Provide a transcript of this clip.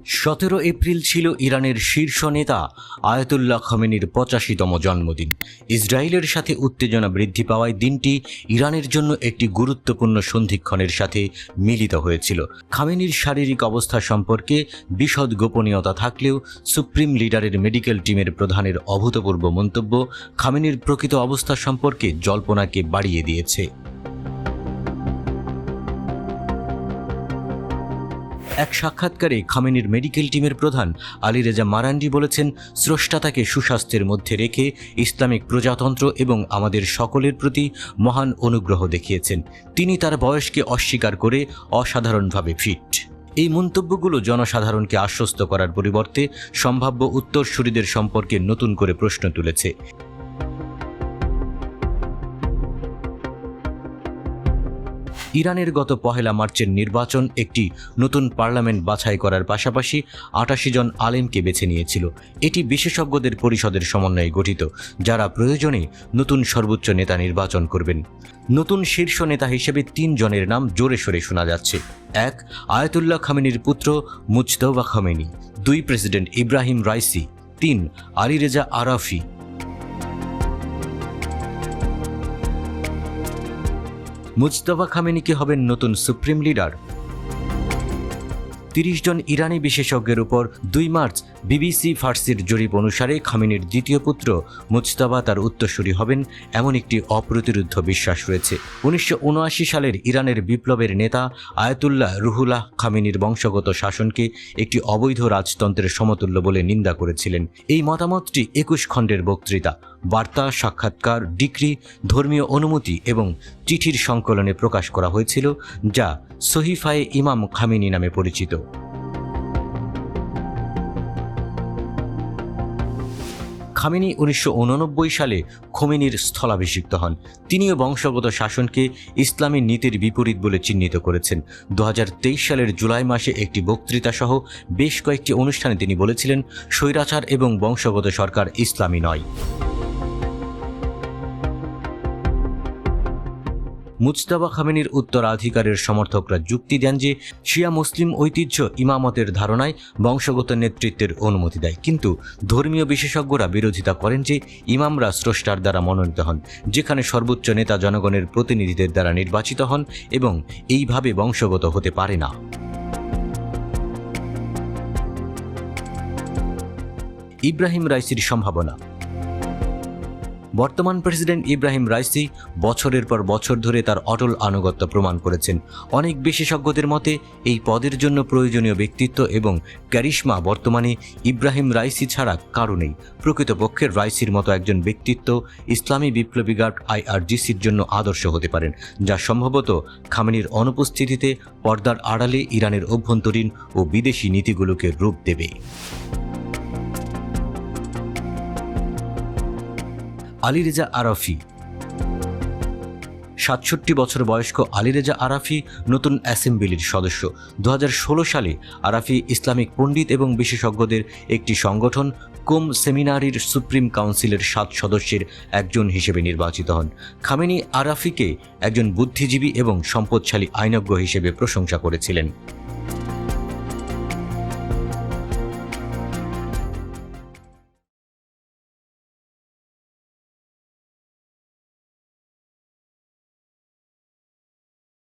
17 April ছিল ইরানের শীর্ষ নেতা আয়াতুল্লাহ খামেনির 85তম জন্মদিন। ইসরায়েলের সাথে উত্তেজনা বৃদ্ধি পাওয়ায় দিনটি ইরানের জন্য একটি গুরুত্বপূর্ণ সন্ধিক্ষণের সাথে মিলিত হয়েছিল। খামেনির শারীরিক অবস্থা সম্পর্কে বিশদ গোপনীয়তা থাকলেও সুপ্রিম লিডারের মেডিকেল টিমের প্রধানের অভূতপূর্ব মন্তব্য খামেনির প্রকৃত অবস্থা সম্পর্কে জল্পনাকে বাড়িয়ে দিয়েছে। এক সাক্ষাৎকারে খামেনির মেডিকেল টিমের প্রধান আলী রেজা মারান্ডি বলেছেন, স্রষ্টা তাকে সুস্বাস্থ্যের মধ্যে রেখে ইসলামিক প্রজাতন্ত্র এবং আমাদের সকলের প্রতি মহান অনুগ্রহ দেখিয়েছেন। তিনি তার বয়সকে অস্বীকার করে অসাধারণভাবে ফিট। এই মন্তব্যগুলো জনসাধারণকে আশ্বস্ত করার পরিবর্তে সম্ভাব্য উত্তরসূরিদের সম্পর্কে নতুন করে প্রশ্ন তুলেছে। ইরানের গত 1 মার্চের নির্বাচন একটি নতুন পার্লামেন্ট বাছাই করার পাশাপাশি 88 জন আলেমকে বেছে নিয়েছিল। এটি বিশেষজ্ঞদের পরিষদের সমন্বয়ে গঠিত, যারা প্রয়োজনে নতুন সর্বোচ্চ নেতা নির্বাচন করবেন। নতুন শীর্ষ নেতা হিসেবে 3 জনের নাম জোরে সোরে শোনা যাচ্ছে। 1. আয়াতুল্লাহ খামেনির পুত্র Mujtaba Khamenei. 2. President Ebrahim Raisi. 3. Ali Reza Arafi. Mujtaba Khamenei কি হবেন নতুন সুপ্রিম লিডার? 30 জন ইরানি বিশেষজ্ঞের উপর 2 মার্চ বিবিসি ফার্সির জরিপ অনুসারে খামেনির দ্বিতীয় পুত্র মুজতবা তার উত্তরসূরি হবেন এমন একটি অপ্রতিরোধ্য বিশ্বাস রয়েছে। 1979 সালের ইরানের বিপ্লবের নেতা আয়াতুল্লাহ রুহুল্লাহ খামেনির বংশগত শাসনকে একটি অবৈধ রাজতন্ত্রের সমতুল্য বলে নিন্দা করেছিলেন। এই মতামতটি 21 খণ্ডের বক্তৃতা, বার্তা, সাক্ষাৎকার, ডিক্রি, ধর্মীয় অনুমতি এবং চিঠির সংকলনে প্রকাশ করা হয়েছিল, যা সহিফায়ে ইমাম খামেনি নামে পরিচিত। খামেনি 1989 সালে খোমেনির স্থলাভিষিক্ত হন। তিনিও বংশগত শাসনকে ইসলামী নীতির বিপরীত বলে চিহ্নিত করেছেন। 2023 সালের জুলাই মাসে একটি বক্তৃতা সহ বেশ কয়েকটি অনুষ্ঠানে তিনি বলেছিলেন, স্বৈরাচার এবং বংশগত সরকার ইসলামী নয়। মুজতবা খামেনির উত্তরাধিকারের সমর্থকরা যুক্তি দেন যে শিয়া মুসলিম ঐতিহ্য ইমামতের ধারণায় বংশগত নেতৃত্বের অনুমতি দেয়, কিন্তু ধর্মীয় বিশেষজ্ঞরা বিরোধিতা করেন যে ইমামরা স্রষ্টার দ্বারা মনোনীত হন, যেখানে সর্বোচ্চ নেতা জনগণের প্রতিনিধিদের দ্বারা নির্বাচিত হন এবং এইভাবে বংশগত হতে পারে না। ইব্রাহিম রাইসির সম্ভাবনা। বর্তমান প্রেসিডেন্ট ইব্রাহিম রাইসি বছরের পর বছর ধরে তার অটল আনুগত্য প্রমাণ করেছেন। অনেক বিশেষজ্ঞদের মতে এই পদের জন্য প্রয়োজনীয় ব্যক্তিত্ব এবং ক্যারিশমা বর্তমানে ইব্রাহিম রাইসি ছাড়া কারো নেই। প্রকৃতপক্ষে রাইসির মতো একজন ব্যক্তিত্ব ইসলামী বিপ্লবী গার্ড IRGCর জন্য আদর্শ হতে পারেন, যা সম্ভবত খামেনির অনুপস্থিতিতে পর্দার আড়ালে ইরানের অভ্যন্তরীণ ও বিদেশি নীতিগুলোকে রূপ দেবে। আলী রেজা আরাফি। 67 বছর বয়স্ক আলী রেজা আরাফি নতুন অ্যাসেম্বলির সদস্য। 2016 সালে আরাফি ইসলামিক পণ্ডিত এবং বিশেষজ্ঞদের একটি সংগঠন কোম সেমিনারির সুপ্রিম কাউন্সিলের 7 সদস্যের একজন হিসেবে নির্বাচিত হন। খামেনি আরাফিকে একজন বুদ্ধিজীবী এবং সম্পদশালী আইনজ্ঞ হিসেবে প্রশংসা করেছিলেন।